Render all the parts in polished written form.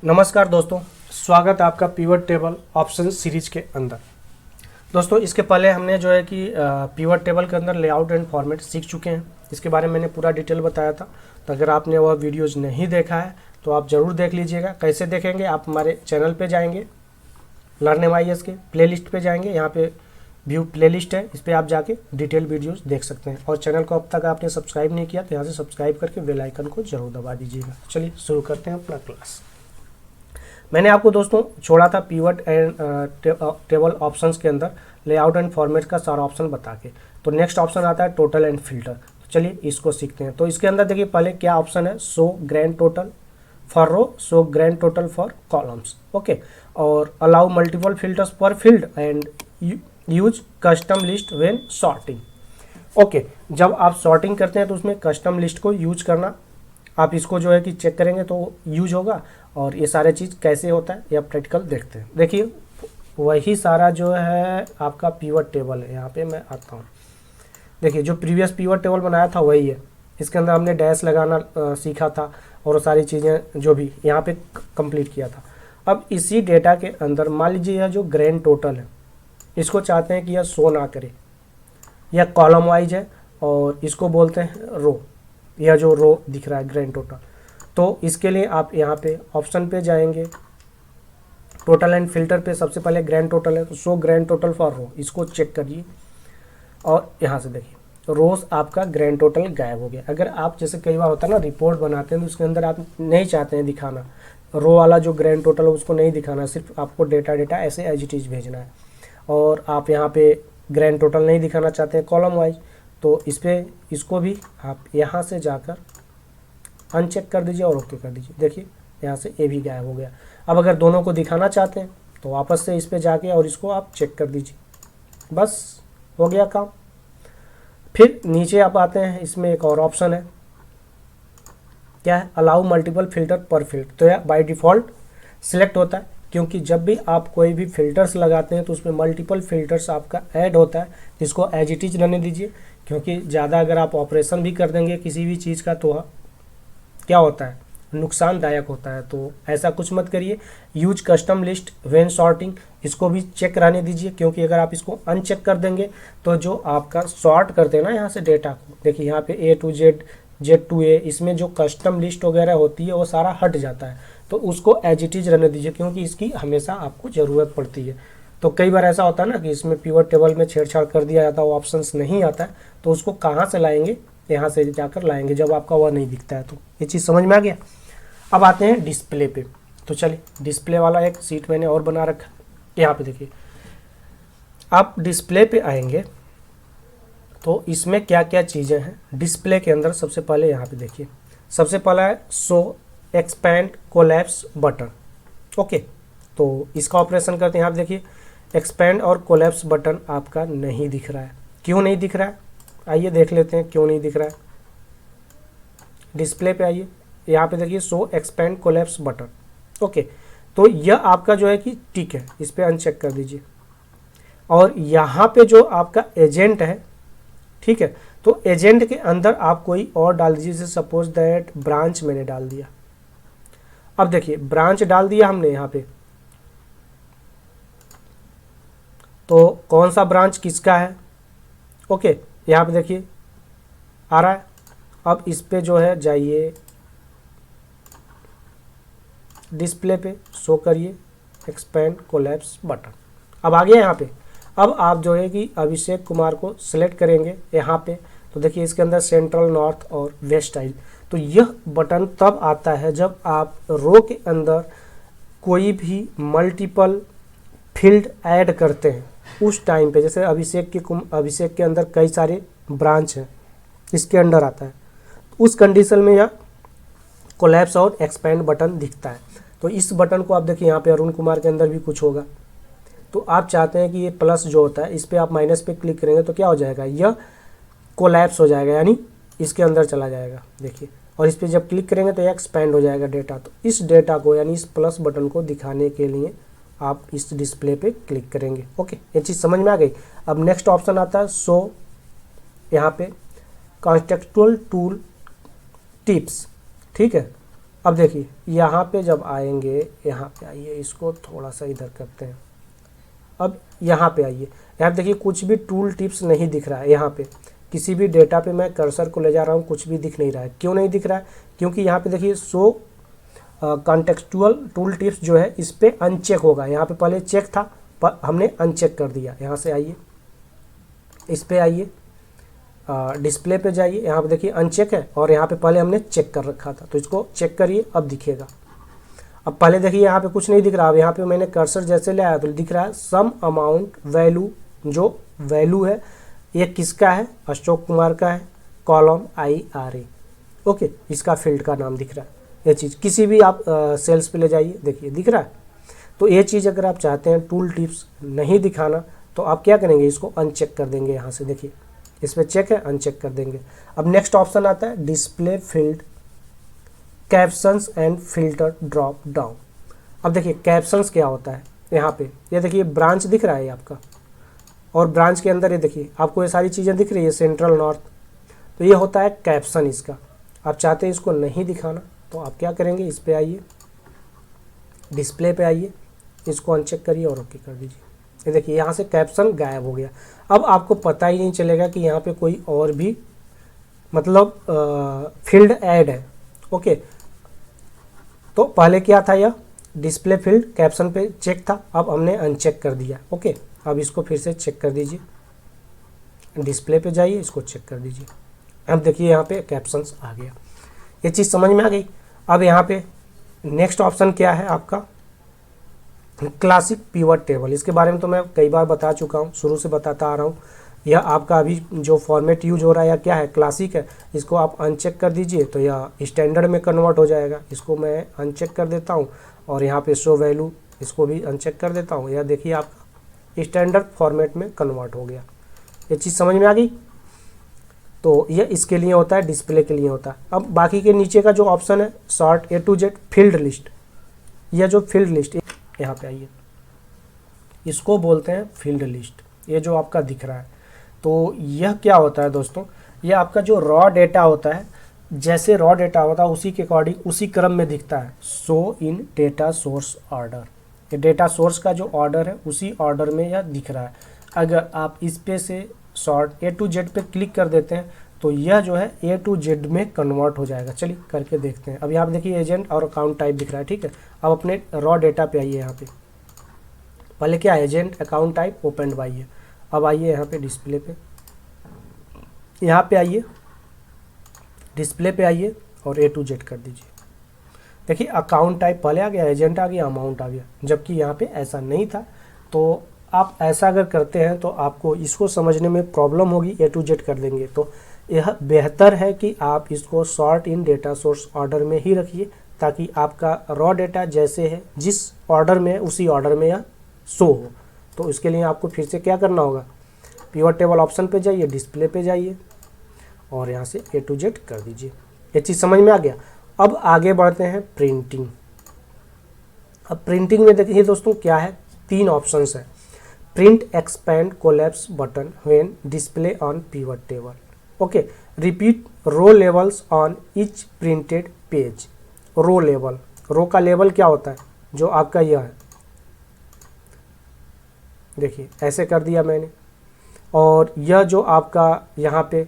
नमस्कार दोस्तों, स्वागत है आपका पिवट टेबल ऑप्शन सीरीज के अंदर। दोस्तों इसके पहले हमने जो है कि पिवट टेबल के अंदर लेआउट एंड फॉर्मेट सीख चुके हैं। इसके बारे में मैंने पूरा डिटेल बताया था, तो अगर आपने वह वीडियोस नहीं देखा है तो आप ज़रूर देख लीजिएगा। कैसे देखेंगे, आप हमारे चैनल पे जाएंगे, लर्न MIS के प्लेलिस्ट पे जाएंगे, यहाँ पे व्यू प्लेलिस्ट है, इस पर आप जाके डिटेल वीडियोस देख सकते हैं। और चैनल को अब तक आपने सब्सक्राइब नहीं किया तो यहाँ से सब्सक्राइब करके बेल आइकन को जरूर दबा दीजिएगा। चलिए शुरू करते हैं अपना क्लास। मैंने आपको दोस्तों छोड़ा था पिवट एंड टेबल ऑप्शंस के अंदर लेआउट एंड फॉर्मेट का सारा ऑप्शन बता के। तो नेक्स्ट ऑप्शन आता है टोटल एंड फिल्टर। तो चलिए इसको सीखते हैं। तो इसके अंदर देखिए पहले क्या ऑप्शन है, show grand total for row, show grand total for columns, okay. और allow multiple filters per field and use custom list when sorting, okay. जब आप सॉर्टिंग करते हैं तो उसमें कस्टम लिस्ट को यूज करना, आप इसको जो है कि चेक करेंगे तो यूज होगा। और ये सारे चीज़ कैसे होता है या प्रैक्टिकल देखते हैं। देखिए वही सारा जो है आपका पिवट टेबल है। यहाँ पे मैं आता हूँ, देखिए जो प्रीवियस पिवट टेबल बनाया था वही है। इसके अंदर हमने डैश लगाना सीखा था और वो सारी चीज़ें जो भी यहाँ पे कंप्लीट किया था। अब इसी डेटा के अंदर मान लीजिए यह जो ग्रैंड टोटल है, इसको चाहते हैं कि यह शो ना करे, यह कॉलम वाइज है और इसको बोलते हैं रो। यह जो रो दिख रहा है ग्रैंड टोटल, तो इसके लिए आप यहाँ पे ऑप्शन पे जाएंगे, टोटल एंड फिल्टर पे। सबसे पहले ग्रैंड टोटल है तो शो ग्रैंड टोटल फॉर रो, इसको चेक करिए और यहाँ से देखिए रोज आपका ग्रैंड टोटल गायब हो गया। अगर आप जैसे कई बार होता है ना, रिपोर्ट बनाते हैं तो उसके अंदर आप नहीं चाहते हैं दिखाना रो वाला जो ग्रैंड टोटल है, उसको नहीं दिखाना, सिर्फ आपको डेटा ऐसे एज इट इज भेजना है। और आप यहाँ पे ग्रैंड टोटल नहीं दिखाना चाहते हैं कॉलम वाइज, तो इस पर इसको भी आप यहाँ से जाकर अनचेक कर दीजिए और ओके कर दीजिए। देखिए यहाँ से ए भी गायब हो गया। अब अगर दोनों को दिखाना चाहते हैं तो वापस से इस पे जाके और इसको आप चेक कर दीजिए, बस हो गया काम। फिर नीचे आप आते हैं, इसमें एक और ऑप्शन है, क्या है, अलाउ मल्टीपल फिल्टर पर फील्ड। तो यह बाय डिफ़ॉल्ट सिलेक्ट होता है, क्योंकि जब भी आप कोई भी फिल्टर्स लगाते हैं तो उसमें मल्टीपल फिल्टर्स आपका ऐड होता है, जिसको एज इट इज रहने दीजिए। क्योंकि ज़्यादा अगर आप ऑपरेशन भी कर देंगे किसी भी चीज़ का तो क्या होता है, नुकसानदायक होता है। तो ऐसा कुछ मत करिए। Use custom list when sorting, इसको भी चेक रहने दीजिए, क्योंकि अगर आप इसको अनचेक कर देंगे तो जो आपका सॉर्ट करते हैं ना यहाँ से डेटा को, देखिए यहाँ पे A to Z, Z to A, इसमें जो कस्टम लिस्ट वगैरह होती है वो सारा हट जाता है। तो उसको एज इट इज रहने दीजिए, क्योंकि इसकी हमेशा आपको ज़रूरत पड़ती है। तो कई बार ऐसा होता है ना कि इसमें पिवट टेबल में छेड़छाड़ कर दिया जाता है, वो ऑप्शंस नहीं आता है, तो उसको कहाँ से लाएंगे, यहाँ से जाकर लाएंगे जब आपका वह नहीं दिखता है। तो ये चीज़ समझ में आ गया। अब आते हैं डिस्प्ले पे। तो चलिए डिस्प्ले वाला एक सीट मैंने और बना रखा है। यहाँ पे देखिए आप डिस्प्ले पे आएंगे तो इसमें क्या क्या चीज़ें हैं डिस्प्ले के अंदर। सबसे पहले यहाँ पे देखिए, सबसे पहला है show expand collapse button, okay. तो इसका ऑपरेशन करते हैं। यहाँ पे देखिए एक्सपैंड और कोलैप्स बटन आपका नहीं दिख रहा है। क्यों नहीं दिख रहा है, आइए देख लेते हैं क्यों नहीं दिख रहा है। डिस्प्ले पे आइए, यहाँ पे देखिए show expand collapse button, okay. तो यह आपका जो है कि टिक है, इस पर अनचेक कर दीजिए। और यहाँ पे जो आपका एजेंट है, ठीक है, तो एजेंट के अंदर आप कोई और डाल दीजिए। जैसे सपोज दैट ब्रांच मैंने डाल दिया। अब देखिए ब्रांच डाल दिया हमने यहाँ पे, तो कौन सा ब्रांच किसका है, ओके। यहाँ पे देखिए आ रहा है। अब इस पे जो है जाइए, डिस्प्ले पे शो करिए एक्सपैंड कोलैप्स बटन। अब आ गया यहाँ पे। अब आप जो है कि अभिषेक कुमार को सिलेक्ट करेंगे यहाँ पे, तो देखिए इसके अंदर सेंट्रल, नॉर्थ और वेस्ट आई। तो यह बटन तब आता है जब आप रो के अंदर कोई भी मल्टीपल फील्ड ऐड करते हैं, उस टाइम पे। जैसे अभिषेक के अंदर कई सारे ब्रांच हैं, इसके अंडर आता है, उस कंडीशन में यह कोलैप्स और एक्सपैंड बटन दिखता है। तो इस बटन को आप देखिए यहाँ पे अरुण कुमार के अंदर भी कुछ होगा। तो आप चाहते हैं कि ये प्लस जो होता है, इस पर आप माइनस पे क्लिक करेंगे तो क्या हो जाएगा, यह कोलैप्स हो जाएगा, यानी इसके अंदर चला जाएगा, देखिए। और इस पर जब क्लिक करेंगे तो यह एक्सपैंड हो जाएगा डेटा। तो इस डेटा को, यानी इस प्लस बटन को दिखाने के लिए आप इस डिस्प्ले पे क्लिक करेंगे, ओके। ये चीज़ समझ में आ गई। अब नेक्स्ट ऑप्शन आता है शो, यहाँ पे कॉन्टेक्चुअल टूल टिप्स, ठीक है। अब देखिए यहाँ पे जब आएंगे, यहाँ पे आइए, इसको थोड़ा सा इधर करते हैं। अब यहाँ पे आइए, यहाँ पे देखिए कुछ भी टूल टिप्स नहीं दिख रहा है। यहाँ पे किसी भी डेटा पे मैं कर्सर को ले जा रहा हूँ, कुछ भी दिख नहीं रहा है। क्यों नहीं दिख रहा है? क्योंकि यहाँ पे देखिए शो कॉन्टेक्सचुअल टूल टिप्स जो है इस पे अनचेक होगा। यहाँ पे पहले चेक था पर हमने अनचेक कर दिया। यहाँ से आइए, इस पे आइए, डिस्प्ले पे जाइए, यहाँ पे देखिए अनचेक है और यहाँ पे पहले हमने चेक कर रखा था, तो इसको चेक करिए, अब दिखेगा। अब पहले देखिए यहाँ पे कुछ नहीं दिख रहा, अब यहाँ पे मैंने कर्सर जैसे ले आया तो दिख रहा है सम अमाउंट वैल्यू। जो वैल्यू है ये किसका है? अशोक कुमार का है, कॉलम IRA। ओके, इसका फील्ड का नाम दिख रहा है। ये चीज़ किसी भी आप सेल्स पे ले जाइए, देखिए दिख रहा है। तो ये चीज़ अगर आप चाहते हैं टूल टिप्स नहीं दिखाना तो आप क्या करेंगे, इसको अनचेक कर देंगे। यहाँ से देखिए इस पर चेक है, अनचेक कर देंगे। अब नेक्स्ट ऑप्शन आता है display field captions and filter drop down. अब देखिए कैप्शंस क्या होता है, यहाँ पे ये देखिए ब्रांच दिख रहा है आपका, और ब्रांच के अंदर ये देखिए आपको ये सारी चीज़ें दिख रही है, सेंट्रल नॉर्थ। तो ये होता है कैप्शन इसका। आप चाहते हैं इसको नहीं दिखाना तो आप क्या करेंगे, इस पे आइए, डिस्प्ले पे आइए, इसको अनचेक करिए और ओके कर दीजिए। ये देखिए यहाँ से कैप्शन गायब हो गया। अब आपको पता ही नहीं चलेगा कि यहाँ पे कोई और भी मतलब फील्ड ऐड है। ओके, तो पहले क्या था, यह डिस्प्ले फील्ड कैप्शन पे चेक था, अब हमने अनचेक कर दिया। ओके, अब इसको फिर से चेक कर दीजिए, डिस्प्ले पे जाइए, इसको चेक कर दीजिए। अब देखिए यहाँ पे कैप्शंस आ गया। ये चीज़ समझ में आ गई। अब यहाँ पे नेक्स्ट ऑप्शन क्या है आपका, क्लासिक पिवट टेबल। इसके बारे में तो मैं कई बार बता चुका हूँ, शुरू से बताता आ रहा हूँ। यह आपका अभी जो फॉर्मेट यूज हो रहा है या क्या है, क्लासिक है। इसको आप अनचेक कर दीजिए तो यह स्टैंडर्ड में कन्वर्ट हो जाएगा। इसको मैं अनचेक कर देता हूँ और यहाँ पे शो वैल्यू, इसको भी अनचेक कर देता हूँ। यह देखिए आपका स्टैंडर्ड फॉर्मेट में कन्वर्ट हो गया। ये चीज़ समझ में आ गई। तो यह इसके लिए होता है, डिस्प्ले के लिए होता है। अब बाकी के नीचे का जो ऑप्शन है short A to Z field list, यह जो फील्ड लिस्ट, यहाँ पे आइए, इसको बोलते हैं फील्ड लिस्ट। ये जो आपका दिख रहा है, तो यह क्या होता है दोस्तों, यह आपका जो रॉ डेटा होता है, जैसे रॉ डेटा होता है उसी के अकॉर्डिंग उसी क्रम में दिखता है। सो इन डेटा सोर्स ऑर्डर, ये डेटा सोर्स का जो ऑर्डर है उसी ऑर्डर में यह दिख रहा है। अगर आप इस पे से शॉर्ट A to Z पे क्लिक कर देते हैं तो यह जो है A to Z में कन्वर्ट हो जाएगा। चलिए करके देखते हैं। अब यहाँ पे देखिए एजेंट और अकाउंट टाइप दिख रहा है, ठीक है। अब अपने रॉ डेटा पे आइए, यहाँ पे पहले क्या agent account type open by है। अब आइए यहाँ पे डिस्प्ले पे, यहाँ पे आइए, डिस्प्ले पे आइए और A to Z कर दीजिए। देखिए अकाउंट टाइप पहले आ गया, एजेंट आ गया, अमाउंट आ गया, जबकि यहाँ पे ऐसा नहीं था। तो आप ऐसा अगर करते हैं तो आपको इसको समझने में प्रॉब्लम होगी। A to Z कर देंगे तो यह बेहतर है कि आप इसको शॉर्ट इन डेटा सोर्स ऑर्डर में ही रखिए, ताकि आपका रॉ डेटा जैसे है जिस ऑर्डर में है उसी ऑर्डर में यह शो हो। तो इसके लिए आपको फिर से क्या करना होगा, पिवट टेबल ऑप्शन पे जाइए, डिस्प्ले पे जाइए और यहाँ से A to Z कर दीजिए। ये चीज़ समझ में आ गया। अब आगे बढ़ते हैं प्रिंटिंग। अब प्रिंटिंग में देखिए दोस्तों क्या है, 3 ऑप्शंस है। Print expand collapse button when display on pivot table. Okay, repeat row levels on each printed page. Row level, row का लेवल क्या होता है, जो आपका यह है, देखिए ऐसे कर दिया मैंने। और यह जो आपका यहाँ पे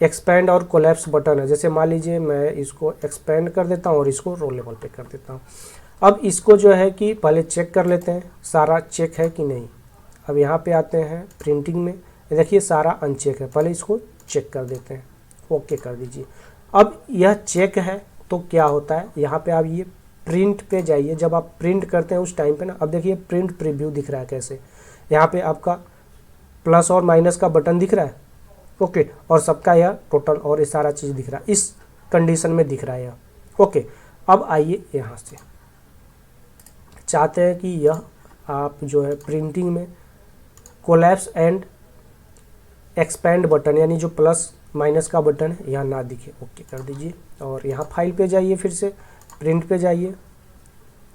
एक्सपैंड और कोलैप्स बटन है, जैसे मान लीजिए मैं इसको एक्सपैंड कर देता हूँ और इसको रो लेवल पे कर देता हूँ। अब इसको जो है कि पहले चेक कर लेते हैं सारा चेक है कि नहीं। अब यहाँ पे आते हैं प्रिंटिंग में, देखिए सारा अनचेक है, पहले इसको चेक कर देते हैं, ओके कर दीजिए। अब यह चेक है तो क्या होता है, यहाँ पे आप ये प्रिंट पे जाइए। जब आप प्रिंट करते हैं उस टाइम पे ना, अब देखिए प्रिंट प्रीव्यू दिख रहा है कैसे, यहाँ पे आपका प्लस और माइनस का बटन दिख रहा है, ओके, और सबका यह टोटल और ये सारा चीज़ दिख रहा है, इस कंडीशन में दिख रहा है यह। ओके, अब आइए यहाँ से, चाहते हैं कि यह आप जो है प्रिंटिंग में कोलैप्स एंड एक्सपैंड बटन, यानी जो प्लस माइनस का बटन है यहाँ ना दिखे, ओके कर दीजिए। और यहाँ फाइल पे जाइए, फिर से प्रिंट पे जाइए।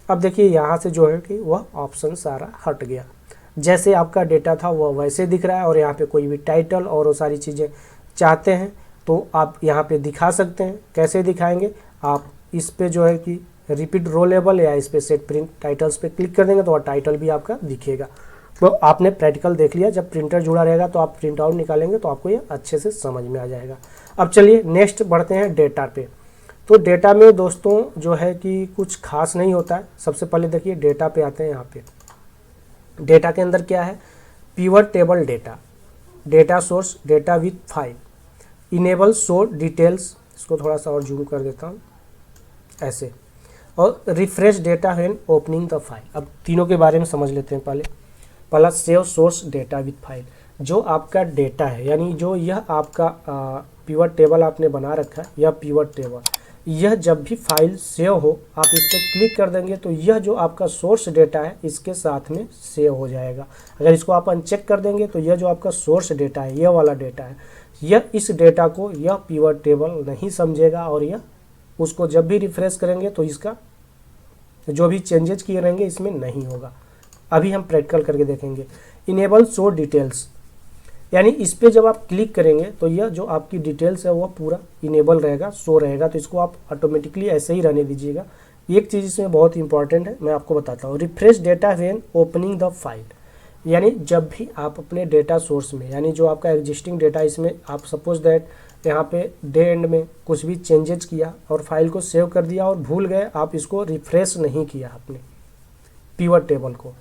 अब देखिए यहाँ से जो है कि वह ऑप्शन सारा हट गया, जैसे आपका डेटा था वह वैसे दिख रहा है। और यहाँ पे कोई भी टाइटल और वो सारी चीज़ें चाहते हैं तो आप यहाँ पे दिखा सकते हैं। कैसे दिखाएंगे, आप इस पे जो है कि रिपीट रो लेबल या इस पे सेट प्रिंट टाइटल्स पे क्लिक कर देंगे तो टाइटल भी आपका दिखेगा। तो आपने प्रैक्टिकल देख लिया, जब प्रिंटर जुड़ा रहेगा तो आप प्रिंट आउट निकालेंगे तो आपको ये अच्छे से समझ में आ जाएगा। अब चलिए नेक्स्ट बढ़ते हैं डेटा पे। तो डेटा में दोस्तों जो है कि कुछ खास नहीं होता है। सबसे पहले देखिए डेटा पे आते हैं। यहाँ पे डेटा के अंदर क्या है, pivot table data, data source, data with file, enable show details, इसको थोड़ा सा और जूम कर देता हूँ ऐसे, और refresh data when opening the file. अब तीनों के बारे में समझ लेते हैं। पहला save source data with file. जो आपका डेटा है, यानी जो यह आपका पिवट टेबल आपने बना रखा है, यह पिवट टेबल, यह जब भी फाइल सेव हो आप इस पर क्लिक कर देंगे तो यह जो आपका सोर्स डेटा है इसके साथ में सेव हो जाएगा। अगर इसको आप अनचेक कर देंगे तो यह जो आपका सोर्स डेटा है, यह वाला डेटा है, यह इस डेटा को यह पिवट टेबल नहीं समझेगा और यह उसको जब भी रिफ्रेश करेंगे तो इसका जो भी चेंजेस किए रहेंगे इसमें नहीं होगा। अभी हम प्रैक्टिकल करके देखेंगे। इनेबल शो डिटेल्स, यानी इस पे जब आप क्लिक करेंगे तो यह जो आपकी डिटेल्स है वह पूरा इनेबल रहेगा, शो रहेगा। तो इसको आप ऑटोमेटिकली ऐसे ही रहने दीजिएगा। एक चीज़ इसमें बहुत इंपॉर्टेंट है, मैं आपको बताता हूँ। Refresh data when opening the file, यानी जब भी आप अपने डेटा सोर्स में, यानी जो आपका एग्जिस्टिंग डेटा, इसमें आप सपोज दैट यहाँ पे डे एंड में कुछ भी चेंजेस किया और फाइल को सेव कर दिया और भूल गए, आप इसको रिफ्रेश नहीं किया आपने पिवट टेबल को,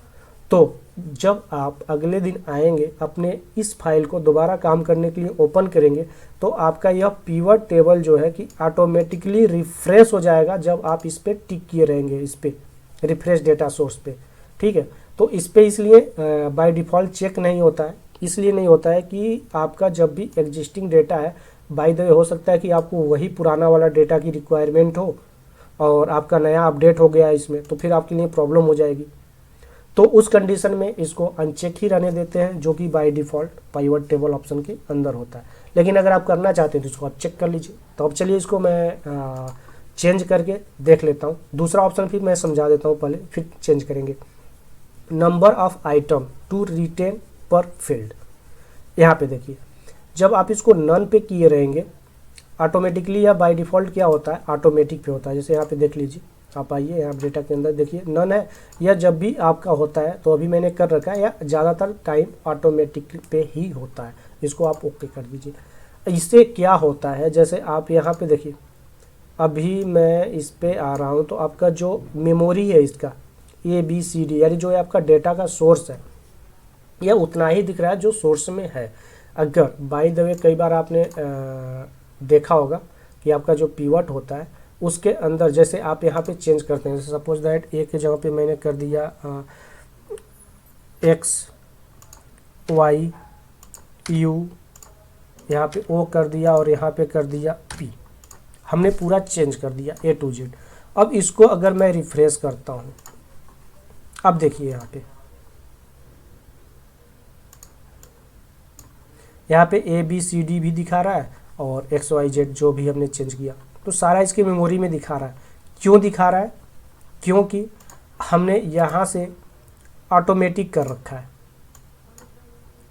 तो जब आप अगले दिन आएंगे अपने इस फाइल को दोबारा काम करने के लिए ओपन करेंगे तो आपका यह पिवट टेबल जो है कि ऑटोमेटिकली रिफ्रेश हो जाएगा जब आप इस पे टिक किए रहेंगे, इस पे रिफ्रेश डेटा सोर्स पे। ठीक है, तो इस पे इसलिए बाय डिफ़ॉल्ट चेक नहीं होता है। इसलिए नहीं होता है कि आपका जब भी एग्जिस्टिंग डेटा है, बाय द वे हो सकता है कि आपको वही पुराना वाला डेटा की रिक्वायरमेंट हो और आपका नया अपडेट हो गया इसमें, तो फिर आपके लिए प्रॉब्लम हो जाएगी। तो उस कंडीशन में इसको अनचेक ही रहने देते हैं, जो कि by default pivot table option के अंदर होता है। लेकिन अगर आप करना चाहते हैं तो इसको आप चेक कर लीजिए। तो अब चलिए इसको मैं चेंज करके देख लेता हूँ। दूसरा ऑप्शन फिर मैं समझा देता हूँ, पहले फिर चेंज करेंगे। Number of item to retain per field, यहाँ पे देखिए जब आप इसको नन पे किए रहेंगे ऑटोमेटिकली, या बाय डिफ़ॉल्ट क्या होता है ऑटोमेटिक पे होता है। जैसे यहाँ पे देख लीजिए, आप आइए यहाँ डेटा के अंदर देखिए नन है, या जब भी आपका होता है तो अभी मैंने कर रखा है, या ज़्यादातर टाइम ऑटोमेटिक पे ही होता है। इसको आप ओके कर दीजिए। इससे क्या होता है, जैसे आप यहाँ पे देखिए, अभी मैं इस पे आ रहा हूँ तो आपका जो मेमोरी है इसका ABCD, यानी जो आपका डेटा का सोर्स है यह उतना ही दिख रहा है जो सोर्स में है। अगर बाय द वे कई बार आपने देखा होगा कि आपका जो पिवट होता है उसके अंदर जैसे आप यहाँ पे चेंज करते हैं, जैसे सपोज दैट एक जगह पे मैंने कर दिया X Y U, यहाँ पे O कर दिया और यहाँ पे कर दिया P, हमने पूरा चेंज कर दिया A to Z। अब इसको अगर मैं रिफ्रेश करता हूँ, अब देखिए यहाँ पे ABCD भी दिखा रहा है और XYZ जो भी हमने चेंज किया तो सारा इसके मेमोरी में दिखा रहा है। क्यों दिखा रहा है? क्योंकि हमने यहाँ से ऑटोमेटिक कर रखा है।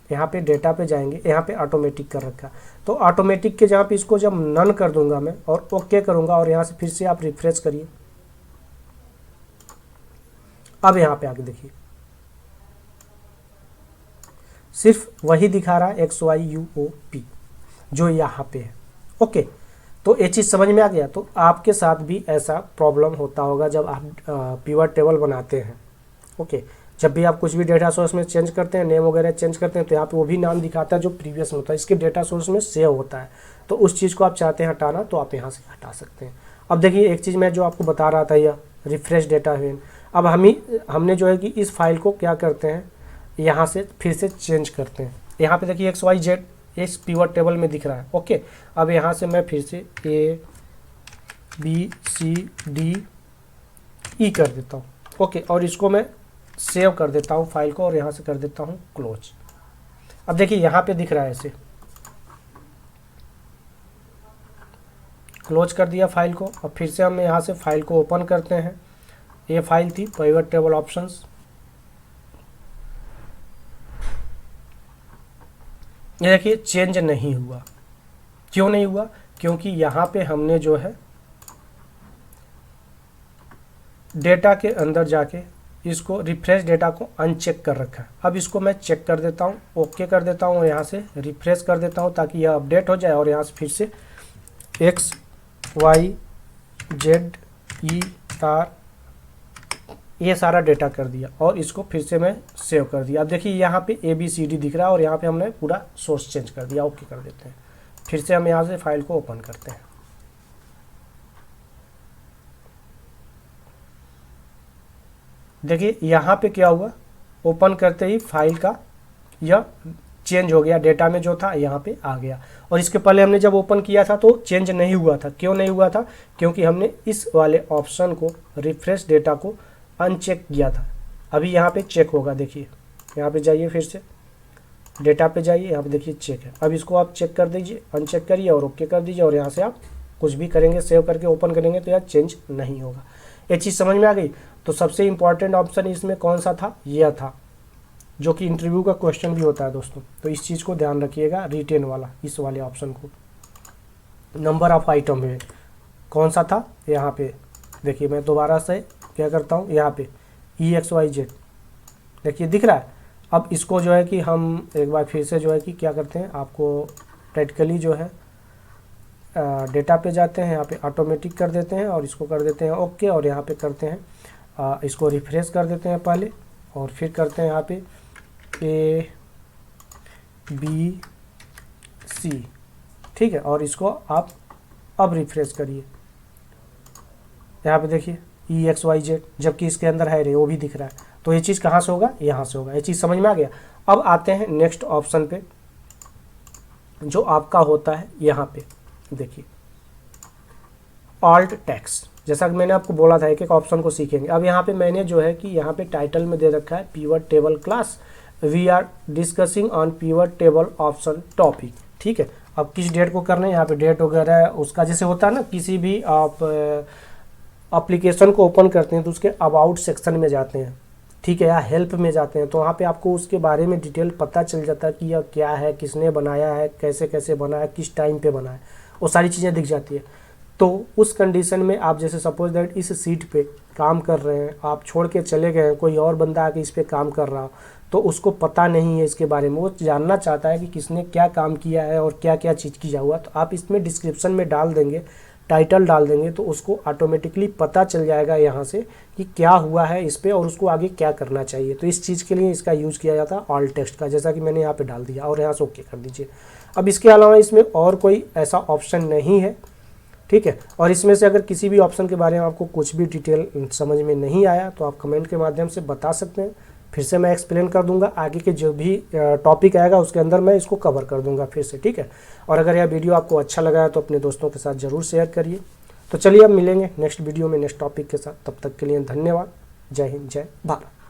यहाँ पे डेटा पे जाएंगे, यहाँ पे ऑटोमेटिक कर रखा है। तो ऑटोमेटिक के जहाँ पे इसको जब नन कर दूंगा मैं और ओके करूँगा और यहाँ से फिर से आप रिफ्रेश करिए, अब यहाँ पे आके देखिए सिर्फ वही दिखा रहा है XYUOP जो यहाँ पे है। ओके, तो ये चीज़ समझ में आ गया। तो आपके साथ भी ऐसा प्रॉब्लम होता होगा जब आप पिवट टेबल बनाते हैं। ओके, जब भी आप कुछ भी डेटा सोर्स में चेंज करते हैं, नेम वगैरह चेंज करते हैं, तो यहाँ पे वो भी नाम दिखाता है जो प्रीवियस में होता है, इसके डेटा सोर्स में सेव होता है। तो उस चीज़ को आप चाहते हैं हटाना तो आप यहाँ से हटा सकते हैं। अब देखिए एक चीज़ मैं जो आपको बता रहा था, यह रिफ्रेश डेटा व्हेन, अब हमने जो है कि इस फाइल को क्या करते हैं, यहाँ से फिर से चेंज करते हैं। यहाँ पे देखिए XYZ इस पिवट टेबल में दिख रहा है। ओके, अब यहाँ से मैं फिर से ABCDE कर देता हूँ। ओके, और इसको मैं सेव कर देता हूँ फाइल को और यहाँ से कर देता हूँ क्लोज। अब देखिए यहाँ पे दिख रहा है, ऐसे क्लोज कर दिया फाइल को। अब फिर से हम यहाँ से फाइल को ओपन करते हैं। ये फाइल थी पिवट टेबल ऑप्शंस। ये देखिए चेंज नहीं हुआ। क्यों नहीं हुआ? क्योंकि यहाँ पे हमने जो है डेटा के अंदर जाके इसको रिफ्रेश डेटा को अनचेक कर रखा है। अब इसको मैं चेक कर देता हूँ, ओके कर देता हूँ, यहाँ से रिफ्रेश कर देता हूँ ताकि यह अपडेट हो जाए और यहाँ से फिर से XYZER ये सारा डेटा कर दिया और इसको फिर से मैं सेव कर दिया। अब देखिए यहाँ पे ABCD दिख रहा है और यहाँ पे हमने पूरा सोर्स चेंज कर दिया। ओके कर देते हैं। फिर से हम यहाँ से फाइल को ओपन करते हैं। देखिए यहाँ पे क्या हुआ, ओपन करते ही फाइल का यह चेंज हो गया, डेटा में जो था यहाँ पे आ गया। और इसके पहले हमने जब ओपन किया था तो चेंज नहीं हुआ था। क्यों नहीं हुआ था? क्योंकि हमने इस वाले ऑप्शन को रिफ्रेश डेटा को अनचेक किया था। अभी यहाँ पे चेक होगा। देखिए यहाँ पे जाइए, फिर से डेटा पे जाइए, यहाँ पे देखिए चेक है। अब इसको आप चेक कर दीजिए, अनचेक करिए और ओके कर दीजिए और यहाँ से आप कुछ भी करेंगे, सेव करके ओपन करेंगे तो यह चेंज नहीं होगा। ये चीज़ समझ में आ गई? तो सबसे इंपॉर्टेंट ऑप्शन इसमें कौन सा था? यह था, जो कि इंटरव्यू का क्वेश्चन भी होता है दोस्तों। तो इस चीज़ को ध्यान रखिएगा, रिटेन वाला, इस वाले ऑप्शन को। नंबर ऑफ आइटम में कौन सा था? यहाँ पे देखिए, मैं दोबारा से क्या करता हूँ, यहाँ पे EXYZ देखिए दिख रहा है। अब इसको जो है कि हम एक बार फिर से जो है कि क्या करते हैं, आपको प्रैक्टिकली जो है डेटा पे जाते हैं, यहाँ पे ऑटोमेटिक कर देते हैं और इसको कर देते हैं ओके। और यहाँ पे करते हैं इसको रिफ्रेश कर देते हैं पहले और फिर करते हैं यहाँ पे ABC, ठीक है। और इसको आप अब रिफ्रेश करिए, यहाँ पे देखिए EXYZ, जबकि इसके अंदर है रे, वो भी दिख रहा है। तो ये चीज़ कहाँ से होगा? यहाँ से होगा। ये चीज़ समझ में आ गया। अब आते हैं नेक्स्ट ऑप्शन पे, जो आपका होता है यहाँ पे देखिए ऑल्ट टेक्स्ट। जैसा कि मैंने आपको बोला था एक एक ऑप्शन को सीखेंगे। अब यहाँ पे मैंने जो है कि यहाँ पे टाइटल में दे रखा है pivot table class, we are discussing on pivot table option topic, ठीक है। अब किस डेट को करना है, यहाँ पे डेट वगैरह उसका जैसे होता है ना, किसी भी आप एप्लीकेशन को ओपन करते हैं तो उसके अबाउट सेक्शन में जाते हैं, ठीक है, या हेल्प में जाते हैं, तो वहाँ पे आपको उसके बारे में डिटेल पता चल जाता है कि यह क्या है, किसने बनाया है, कैसे कैसे बनाया, किस टाइम पे बनाया, वो सारी चीज़ें दिख जाती है। तो उस कंडीशन में आप जैसे सपोज दैट इस सीट पे काम कर रहे हैं, आप छोड़ के चले गए हैं, कोई और बंदा आके इस पे काम कर रहा हो, तो उसको पता नहीं है इसके बारे में, वो जानना चाहता है कि किसने क्या काम किया है और क्या क्या चीज़ किया हुआ, तो आप इसमें डिस्क्रिप्शन में डाल देंगे, टाइटल डाल देंगे, तो उसको ऑटोमेटिकली पता चल जाएगा यहाँ से कि क्या हुआ है इस पे और उसको आगे क्या करना चाहिए। तो इस चीज़ के लिए इसका यूज़ किया जाता है ऑल टेक्स्ट का, जैसा कि मैंने यहाँ पे डाल दिया और यहाँ से ओके कर दीजिए। अब इसके अलावा इसमें और कोई ऐसा ऑप्शन नहीं है, ठीक है। और इसमें से अगर किसी भी ऑप्शन के बारे में आपको कुछ भी डिटेल समझ में नहीं आया तो आप कमेंट के माध्यम से बता सकते हैं, फिर से मैं एक्सप्लेन कर दूंगा। आगे के जो भी टॉपिक आएगा उसके अंदर मैं इसको कवर कर दूंगा फिर से, ठीक है। और अगर यह वीडियो आपको अच्छा लगा है तो अपने दोस्तों के साथ ज़रूर शेयर करिए। तो चलिए अब मिलेंगे नेक्स्ट वीडियो में नेक्स्ट टॉपिक के साथ, तब तक के लिए धन्यवाद। जय हिंद, जय भारत।